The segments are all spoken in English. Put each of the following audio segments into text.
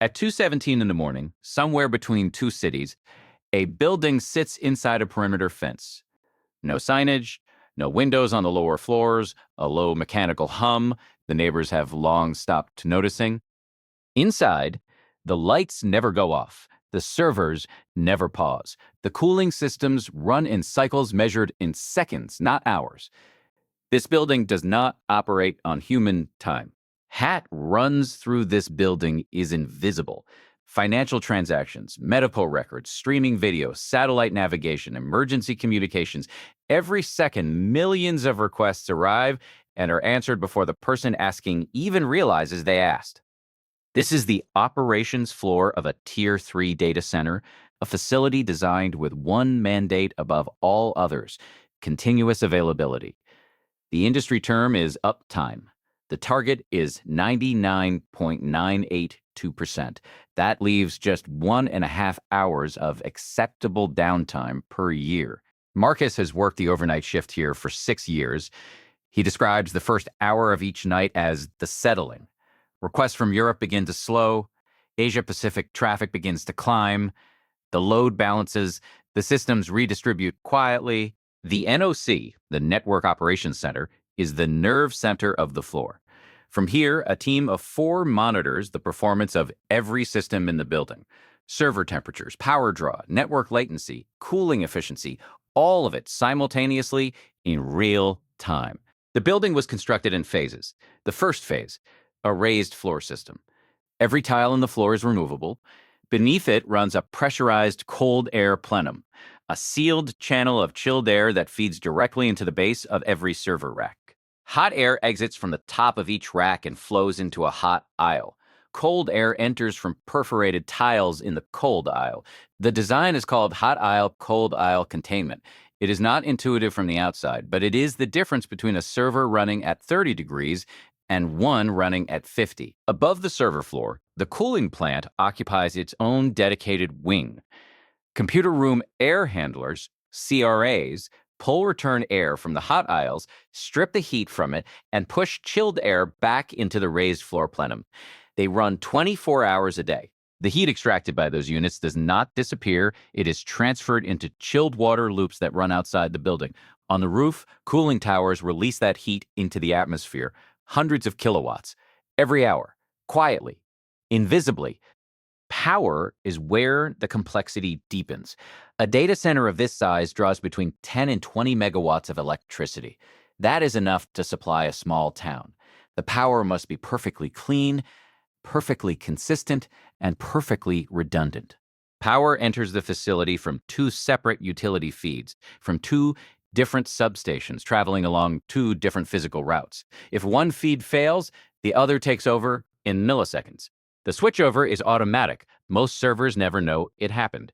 At 2:17 in the morning, somewhere between two cities, a building sits inside a perimeter fence. No signage, no windows on the lower floors, a low mechanical hum the neighbors have long stopped noticing. Inside, the lights never go off. The servers never pause. The cooling systems run in cycles measured in seconds, not hours. This building does not operate on human time. Hat runs through this building is invisible. Financial transactions, medical records, streaming video, satellite navigation, emergency communications. Every second, millions of requests arrive and are answered before the person asking even realizes they asked. This is the operations floor of a Tier 3 data center, a facility designed with one mandate above all others: continuous availability. The industry term is uptime. The target is 99.982%. That leaves just 1.5 hours of acceptable downtime per year. Marcus has worked the overnight shift here for 6 years. He describes the first hour of each night as the settling. Requests from Europe begin to slow. Asia-Pacific traffic begins to climb. The load balances. The systems redistribute quietly. The NOC, the Network Operations Center, is the nerve center of the floor. From here, a team of 4 monitors the performance of every system in the building. Server temperatures, power draw, network latency, cooling efficiency, all of it simultaneously in real time. The building was constructed in phases. The first phase, a raised floor system. Every tile in the floor is removable. Beneath it runs a pressurized cold air plenum, a sealed channel of chilled air that feeds directly into the base of every server rack. Hot air exits from the top of each rack and flows into a hot aisle. Cold air enters from perforated tiles in the cold aisle. The design is called hot aisle, cold aisle containment. It is not intuitive from the outside, but it is the difference between a server running at 30 degrees and one running at 50. Above the server floor, the cooling plant occupies its own dedicated wing. Computer room air handlers, CRAs, pull return air from the hot aisles, strip the heat from it, and push chilled air back into the raised floor plenum. They run 24 hours a day. The heat extracted by those units does not disappear. It is transferred into chilled water loops that run outside the building. On the roof, cooling towers release that heat into the atmosphere, hundreds of kilowatts, every hour, quietly, invisibly. Power is where the complexity deepens. A data center of this size draws between 10 and 20 megawatts of electricity. That is enough to supply a small town. The power must be perfectly clean, perfectly consistent, and perfectly redundant. Power enters the facility from 2 separate utility feeds, from 2 different substations traveling along 2 different physical routes. If one feed fails, the other takes over in milliseconds. The switchover is automatic. Most servers never know it happened.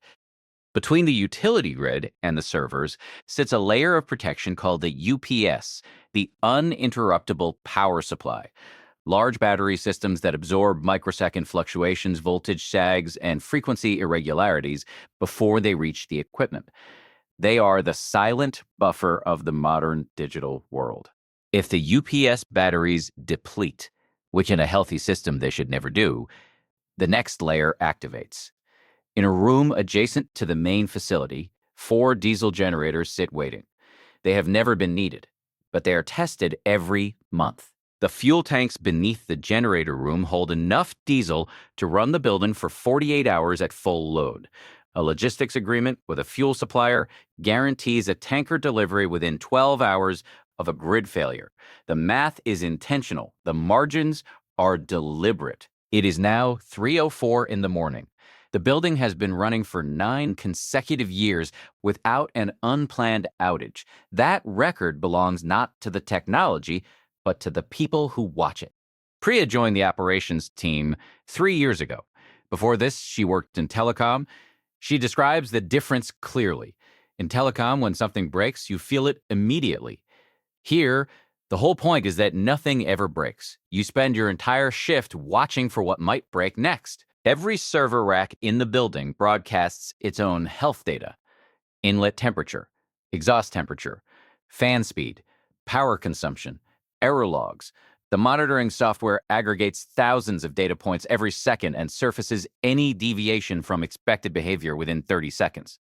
Between the utility grid and the servers sits a layer of protection called the UPS, the uninterruptible power supply. Large battery systems that absorb microsecond fluctuations, voltage sags, and frequency irregularities before they reach the equipment. They are the silent buffer of the modern digital world. If the UPS batteries deplete, which in a healthy system they should never do, the next layer activates. In a room adjacent to the main facility, 4 diesel generators sit waiting. They have never been needed, but they are tested every month. The fuel tanks beneath the generator room hold enough diesel to run the building for 48 hours at full load. A logistics agreement with a fuel supplier guarantees a tanker delivery within 12 hours of a grid failure. The math is intentional. The margins are deliberate. It is now 3:04 in the morning. The building has been running for 9 consecutive years without an unplanned outage. That record belongs not to the technology, but to the people who watch it. Priya joined the operations team 3 years ago. Before this, she worked in telecom. She describes the difference clearly. In telecom, when something breaks, you feel it immediately. Here, the whole point is that nothing ever breaks. You spend your entire shift watching for what might break next. Every server rack in the building broadcasts its own health data: inlet temperature, exhaust temperature, fan speed, power consumption, error logs. The monitoring software aggregates thousands of data points every second and surfaces any deviation from expected behavior within 30 seconds.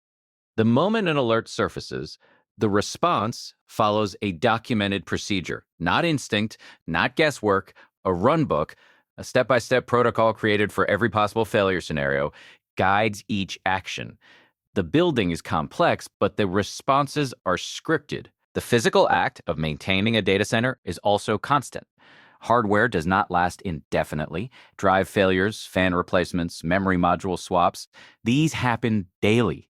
The moment an alert surfaces, the response follows a documented procedure, not instinct, not guesswork, a runbook, a step-by-step protocol created for every possible failure scenario, guides each action. The building is complex, but the responses are scripted. The physical act of maintaining a data center is also constant. Hardware does not last indefinitely. Drive failures, fan replacements, memory module swaps, these happen daily.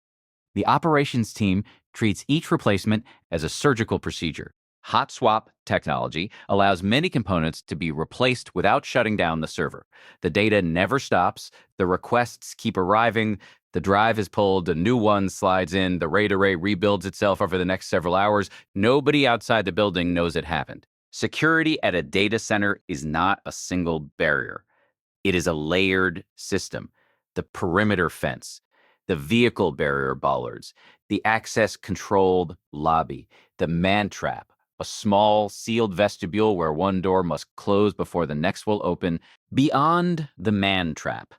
The operations team treats each replacement as a surgical procedure. Hot swap technology allows many components to be replaced without shutting down the server. The data never stops, the requests keep arriving, the drive is pulled, a new one slides in, the RAID array rebuilds itself over the next several hours. Nobody outside the building knows it happened. Security at a data center is not a single barrier. It is a layered system. The perimeter fence, the vehicle barrier bollards, the access-controlled lobby, the man trap, a small, sealed vestibule where one door must close before the next will open. Beyond the man trap,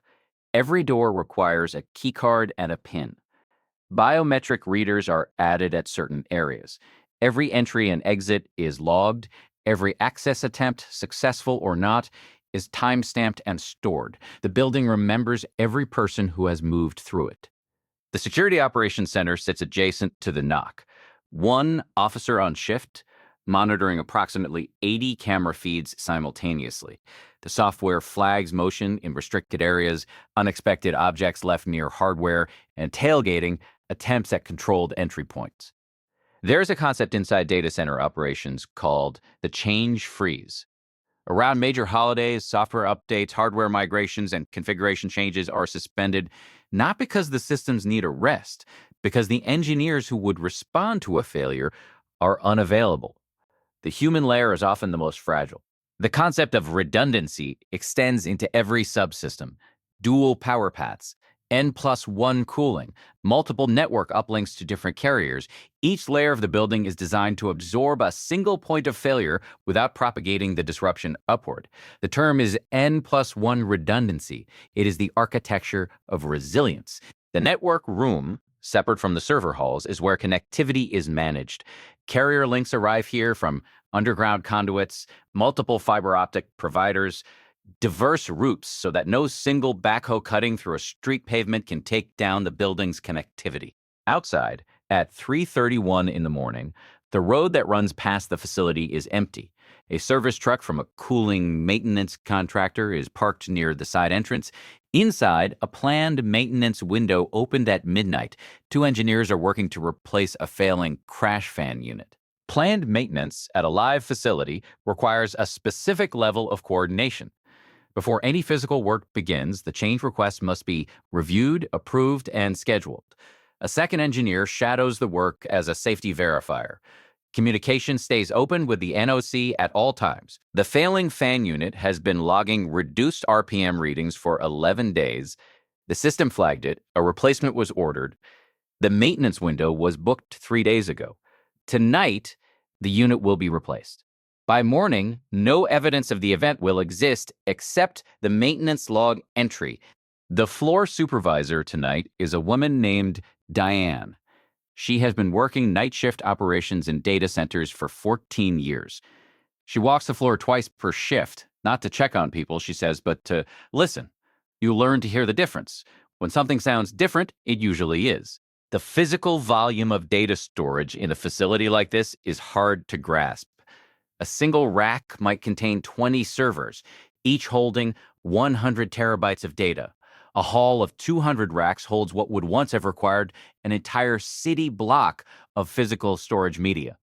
every door requires a keycard and a PIN. Biometric readers are added at certain areas. Every entry and exit is logged. Every access attempt, successful or not, is time-stamped and stored. The building remembers every person who has moved through it. The Security Operations Center sits adjacent to the NOC. One officer on shift, monitoring approximately 80 camera feeds simultaneously. The software flags motion in restricted areas, unexpected objects left near hardware, and tailgating attempts at controlled entry points. There's a concept inside data center operations called the change freeze. Around major holidays, software updates, hardware migrations, and configuration changes are suspended, not because the systems need a rest, because the engineers who would respond to a failure are unavailable. The human layer is often the most fragile. The concept of redundancy extends into every subsystem. Dual power paths, N+1 cooling, multiple network uplinks to different carriers. Each layer of the building is designed to absorb a single point of failure without propagating the disruption upward. The term is N+1 redundancy. It is the architecture of resilience. The network room, separate from the server halls, is where connectivity is managed. Carrier links arrive here from underground conduits, multiple fiber optic providers, diverse routes so that no single backhoe cutting through a street pavement can take down the building's connectivity. Outside, at 3:31 in the morning, the road that runs past the facility is empty. A service truck from a cooling maintenance contractor is parked near the side entrance. Inside, a planned maintenance window opened at midnight. Two engineers are working to replace a failing crash fan unit. Planned maintenance at a live facility requires a specific level of coordination. Before any physical work begins, the change request must be reviewed, approved, and scheduled. A second engineer shadows the work as a safety verifier. Communication stays open with the NOC at all times. The failing fan unit has been logging reduced RPM readings for 11 days. The system flagged it. A replacement was ordered. The maintenance window was booked 3 days ago. Tonight, the unit will be replaced. By morning, no evidence of the event will exist except the maintenance log entry. The floor supervisor tonight is a woman named Diane. She has been working night shift operations in data centers for 14 years. She walks the floor twice per shift, not to check on people, she says, but to listen. You learn to hear the difference. When something sounds different, it usually is. The physical volume of data storage in a facility like this is hard to grasp. A single rack might contain 20 servers, each holding 100 terabytes of data. A hall of 200 racks holds what would once have required an entire city block of physical storage media.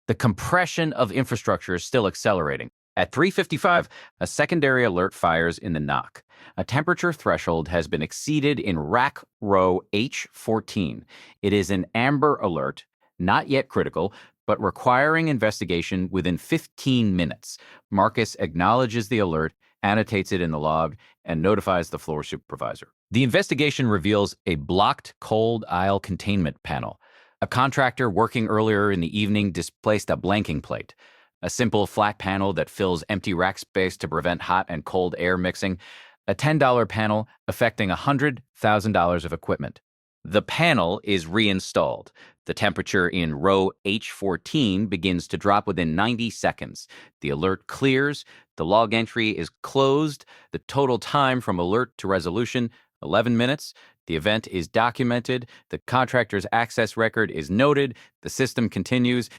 The compression of infrastructure is still accelerating. At 3:55, a secondary alert fires in the NOC. A temperature threshold has been exceeded in rack row H14. It is an amber alert, not yet critical, but requiring investigation within 15 minutes. Marcus acknowledges the alert, annotates it in the log, and notifies the floor supervisor. The investigation reveals a blocked cold aisle containment panel. A contractor working earlier in the evening displaced a blanking plate. a simple flat panel that fills empty rack space to prevent hot and cold air mixing, a $10 panel affecting $100,000 of equipment. The panel is reinstalled. The temperature in row H14 begins to drop within 90 seconds. The alert clears. The log entry is closed. The total time from alert to resolution, 11 minutes. The event is documented. The contractor's access record is noted. The system continues.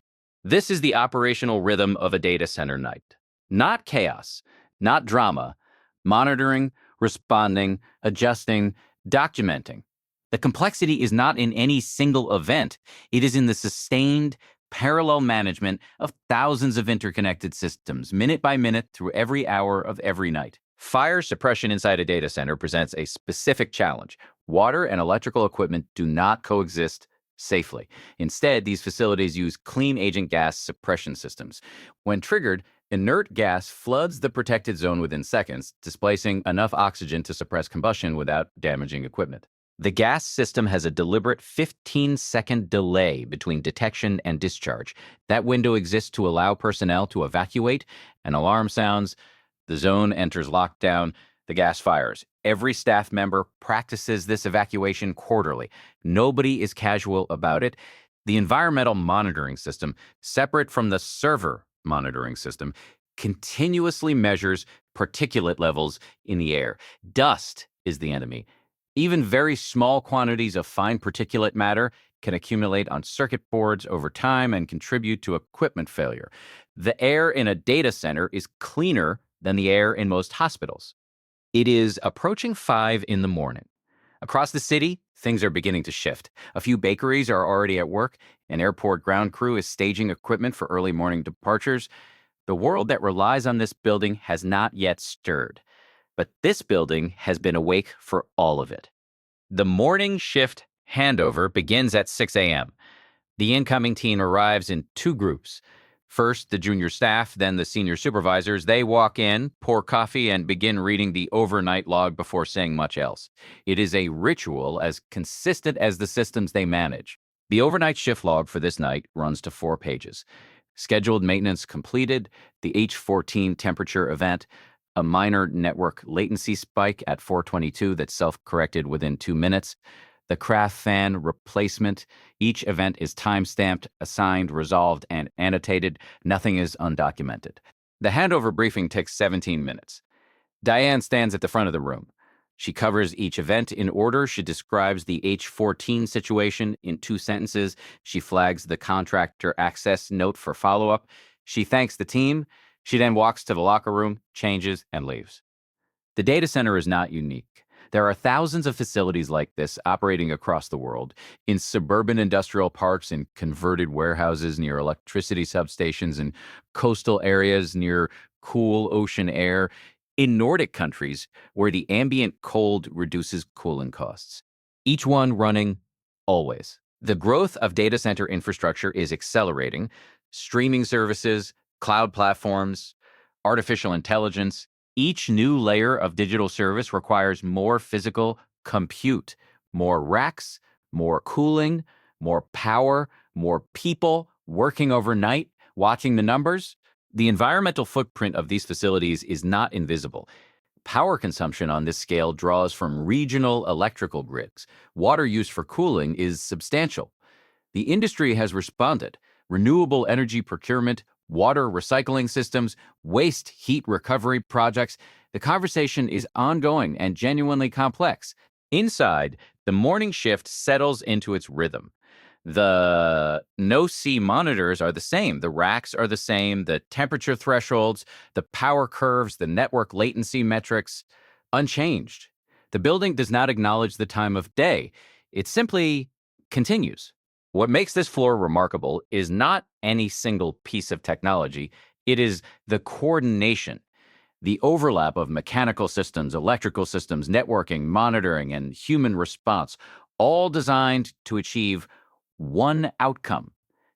This is the operational rhythm of a data center night. Not chaos, not drama. Monitoring, responding, adjusting, documenting. The complexity is not in any single event. It is in the sustained, parallel management of thousands of interconnected systems, minute by minute, through every hour of every night. Fire suppression inside a data center presents a specific challenge. Water and electrical equipment do not coexist safely. Instead, these facilities use clean agent gas suppression systems. When triggered, inert gas floods the protected zone within seconds, displacing enough oxygen to suppress combustion without damaging equipment. The gas system has a deliberate 15-second delay between detection and discharge. That window exists to allow personnel to evacuate. An alarm sounds, the zone enters lockdown, the gas fires. Every staff member practices this evacuation quarterly. Nobody is casual about it. The environmental monitoring system, separate from the server monitoring system, continuously measures particulate levels in the air. Dust is the enemy. Even very small quantities of fine particulate matter can accumulate on circuit boards over time and contribute to equipment failure. The air in a data center is cleaner than the air in most hospitals. It is approaching 5 in the morning. Across the city, things are beginning to shift. A few bakeries are already at work. An airport ground crew is staging equipment for early morning departures. The world that relies on this building has not yet stirred. But this building has been awake for all of it. The morning shift handover begins at 6 a.m. The incoming team arrives in 2 groups. First, the junior staff, then the senior supervisors. They walk in, pour coffee, and begin reading the overnight log before saying much else. It is a ritual as consistent as the systems they manage. The overnight shift log for this night runs to 4 pages. Scheduled maintenance completed, the H14 temperature event, a minor network latency spike at 422 that self-corrected within 2 minutes, the CRAC fan replacement. Each event is time-stamped, assigned, resolved, and annotated. Nothing is undocumented. The handover briefing takes 17 minutes. Diane stands at the front of the room. She covers each event in order. She describes the H14 situation in 2 sentences. She flags the contractor access note for follow-up. She thanks the team. She then walks to the locker room, changes, and leaves. The data center is not unique. There are thousands of facilities like this operating across the world, in suburban industrial parks, in converted warehouses near electricity substations, in coastal areas near cool ocean air, in Nordic countries where the ambient cold reduces cooling costs. Each one running always. The growth of data center infrastructure is accelerating. Streaming services, cloud platforms, artificial intelligence. Each new layer of digital service requires more physical compute, more racks, more cooling, more power, more people working overnight, watching the numbers. The environmental footprint of these facilities is not invisible. Power consumption on this scale draws from regional electrical grids. Water use for cooling is substantial. The industry has responded. Renewable energy procurement, water recycling systems, waste heat recovery projects. The conversation is ongoing and genuinely complex. Inside, the morning shift settles into its rhythm. The no-see monitors are the same. The racks are the same. The temperature thresholds, the power curves, the network latency metrics, unchanged. The building does not acknowledge the time of day. It simply continues. What makes this floor remarkable is not any single piece of technology. It is the coordination, the overlap of mechanical systems, electrical systems, networking, monitoring, and human response, all designed to achieve one outcome: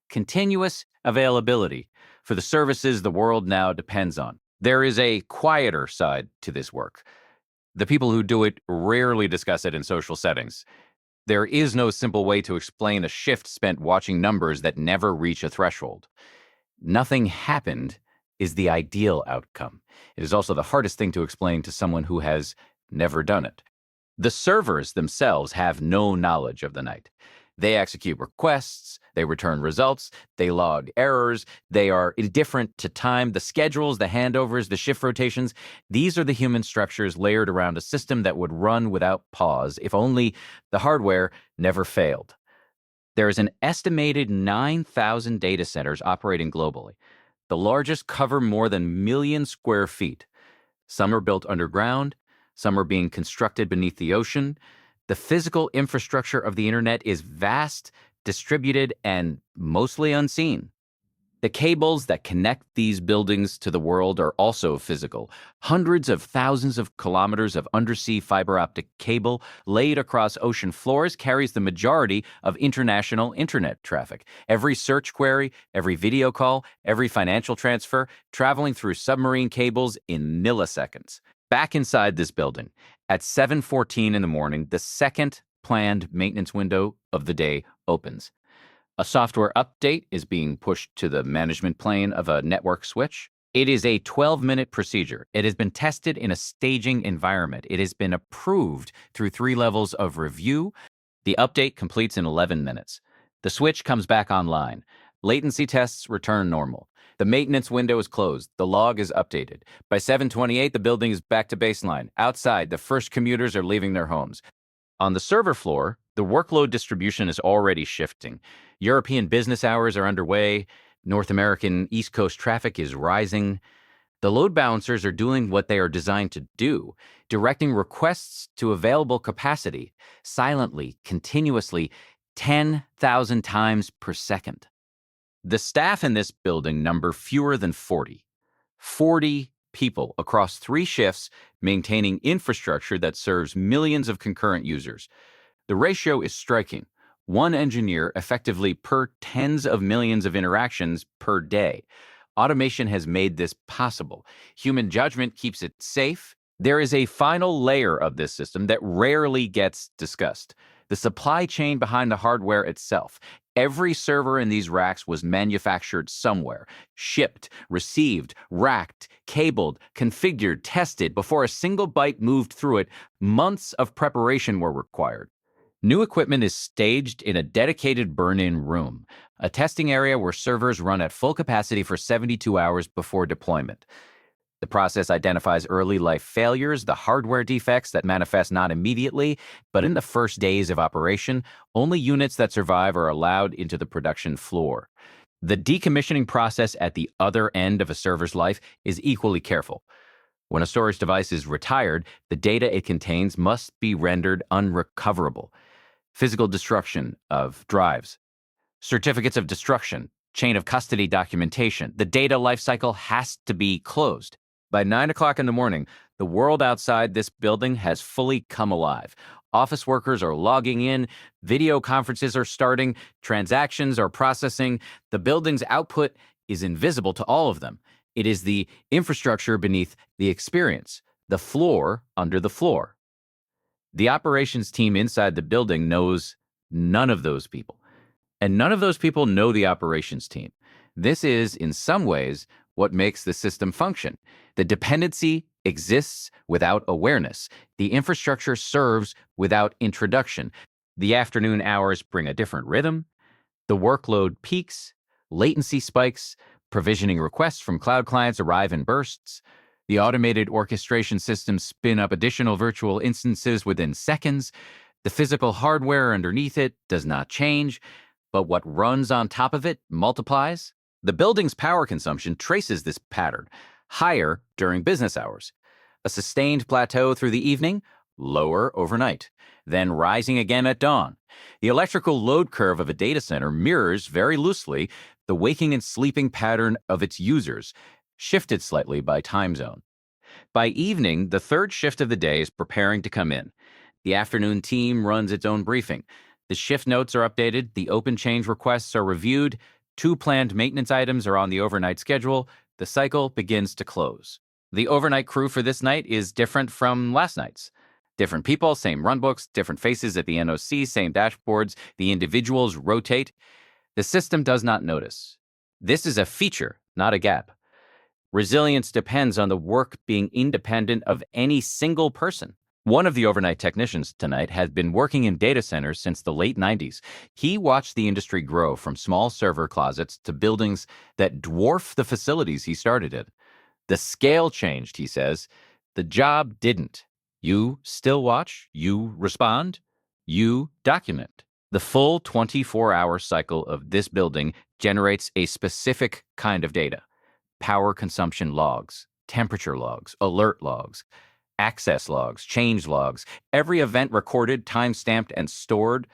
continuous availability for the services the world now depends on. There is a quieter side to this work. The people who do it rarely discuss it in social settings. There is no simple way to explain a shift spent watching numbers that never reach a threshold. Nothing happened is the ideal outcome. It is also the hardest thing to explain to someone who has never done it. The servers themselves have no knowledge of the night. They execute requests, they return results, they log errors, they are indifferent to time, the schedules, the handovers, the shift rotations. These are the human structures layered around a system that would run without pause if only the hardware never failed. There is an estimated 9,000 data centers operating globally. The largest cover more than a million square feet. Some are built underground, some are being constructed beneath the ocean. The physical infrastructure of the internet is vast, distributed, and mostly unseen. The cables that connect these buildings to the world are also physical. Hundreds of thousands of kilometers of undersea fiber optic cable laid across ocean floors carries the majority of international internet traffic. Every search query, every video call, every financial transfer traveling through submarine cables in milliseconds. Back inside this building, at 7:14 in the morning, the second planned maintenance window of the day opens. A software update is being pushed to the management plane of a network switch. It is a 12-minute procedure. It has been tested in a staging environment. It has been approved through 3 levels of review. The update completes in 11 minutes. The switch comes back online. Latency tests return normal. The maintenance window is closed. The log is updated. By 7:28, the building is back to baseline. Outside, the first commuters are leaving their homes. On the server floor, the workload distribution is already shifting. European business hours are underway. North American East Coast traffic is rising. The load balancers are doing what they are designed to do, directing requests to available capacity, silently, continuously, 10,000 times per second. The staff in this building number fewer than 40. 40 people across 3 shifts maintaining infrastructure that serves millions of concurrent users. The ratio is striking. 1 engineer effectively per tens of millions of interactions per day. Automation has made this possible. Human judgment keeps it safe. There is a final layer of this system that rarely gets discussed: the supply chain behind the hardware itself. Every server in these racks was manufactured somewhere, shipped, received, racked, cabled, configured, tested. Before a single byte moved through it, months of preparation were required. New equipment is staged in a dedicated burn-in room, a testing area where servers run at full capacity for 72 hours before deployment. The process identifies early life failures, the hardware defects that manifest not immediately, but in the first days of operation. Only units that survive are allowed into the production floor. The decommissioning process at the other end of a server's life is equally careful. When a storage device is retired, the data it contains must be rendered unrecoverable. Physical destruction of drives, certificates of destruction, chain of custody documentation. The data lifecycle has to be closed. By 9 o'clock in the morning, the world outside this building has fully come alive. Office workers are logging in, video conferences are starting, transactions are processing. The building's output is invisible to all of them. It is the infrastructure beneath the experience, the floor under the floor. The operations team inside the building knows none of those people, and none of those people know the operations team. This is, in some ways, what makes the system function. The dependency exists without awareness. The infrastructure serves without introduction. The afternoon hours bring a different rhythm. The workload peaks, latency spikes, provisioning requests from cloud clients arrive in bursts. The automated orchestration systems spin up additional virtual instances within seconds. The physical hardware underneath it does not change, but what runs on top of it multiplies. The building's power consumption traces this pattern: higher during business hours, a sustained plateau through the evening, lower overnight, then rising again at dawn. The electrical load curve of a data center mirrors very loosely the waking and sleeping pattern of its users, shifted slightly by time zone. By evening, the third shift of the day is preparing to come in. The afternoon team runs its own briefing. The shift notes are updated, the open change requests are reviewed, 2 planned maintenance items are on the overnight schedule. The cycle begins to close. The overnight crew for this night is different from last night's. Different people, same runbooks, different faces at the NOC, same dashboards. The individuals rotate. The system does not notice. This is a feature, not a gap. Resilience depends on the work being independent of any single person. One of the overnight technicians tonight has been working in data centers since the late 90s. He watched the industry grow from small server closets to buildings that dwarf the facilities he started in. The scale changed, he says. The job didn't. You still watch, you respond, you document. The full 24-hour cycle of this building generates a specific kind of data: power consumption logs, temperature logs, alert logs, access logs, change logs, every event recorded, time-stamped, and stored.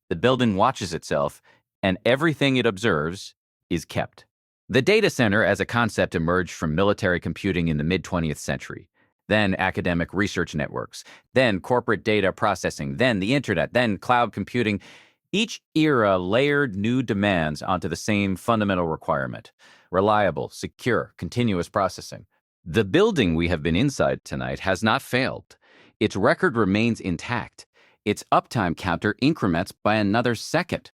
The building watches itself, and everything it observes is kept. The data center as a concept emerged from military computing in the mid-20th century, then academic research networks, then corporate data processing, then the internet, then cloud computing. Each era layered new demands onto the same fundamental requirement: reliable, secure, continuous processing. The building we have been inside tonight has not failed. Its record remains intact. Its uptime counter increments by another second,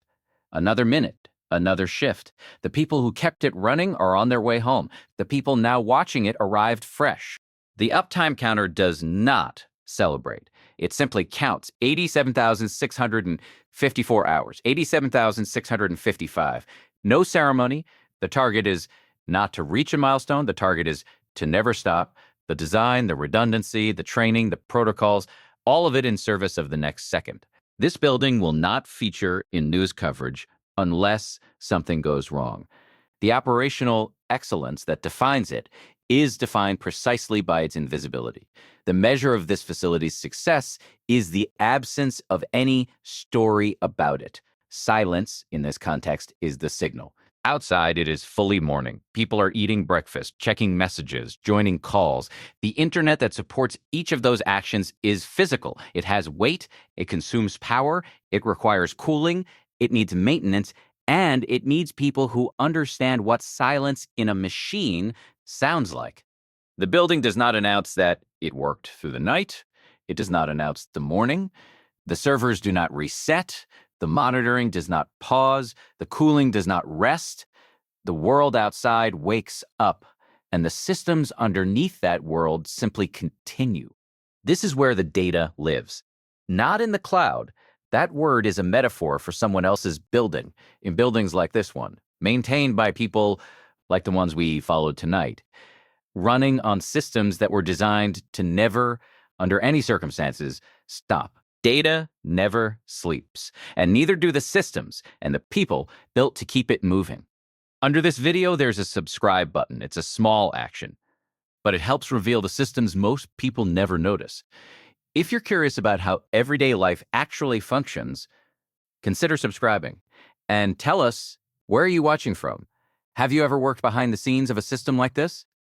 another minute, another shift. The people who kept it running are on their way home. The people now watching it arrived fresh. The uptime counter does not celebrate. It simply counts 87,654 hours, 87,655. No ceremony. The target is not to reach a milestone. The target is to never stop. The design, the redundancy, the training, the protocols, all of it in service of the next second. This building will not feature in news coverage unless something goes wrong. The operational excellence that defines it is defined precisely by its invisibility. The measure of this facility's success is the absence of any story about it. Silence, in this context, is the signal. Outside, it is fully morning. People are eating breakfast, checking messages, joining calls. The internet that supports each of those actions is physical. It has weight, it consumes power, it requires cooling, it needs maintenance, and it needs people who understand what silence in a machine sounds like. The building does not announce that it worked through the night. It does not announce the morning. The servers do not reset. The monitoring does not pause. The cooling does not rest. The world outside wakes up, and the systems underneath that world simply continue. This is where the data lives. Not in the cloud. That word is a metaphor for someone else's building, in buildings like this one, maintained by people like the ones we followed tonight, running on systems that were designed to never, under any circumstances, stop. Data never sleeps, and neither do the systems and the people built to keep it moving. Under this video, there's a subscribe button. It's a small action, but it helps reveal the systems most people never notice. If you're curious about how everyday life actually functions, consider subscribing and tell us, where are you watching from? Have you ever worked behind the scenes of a system like this?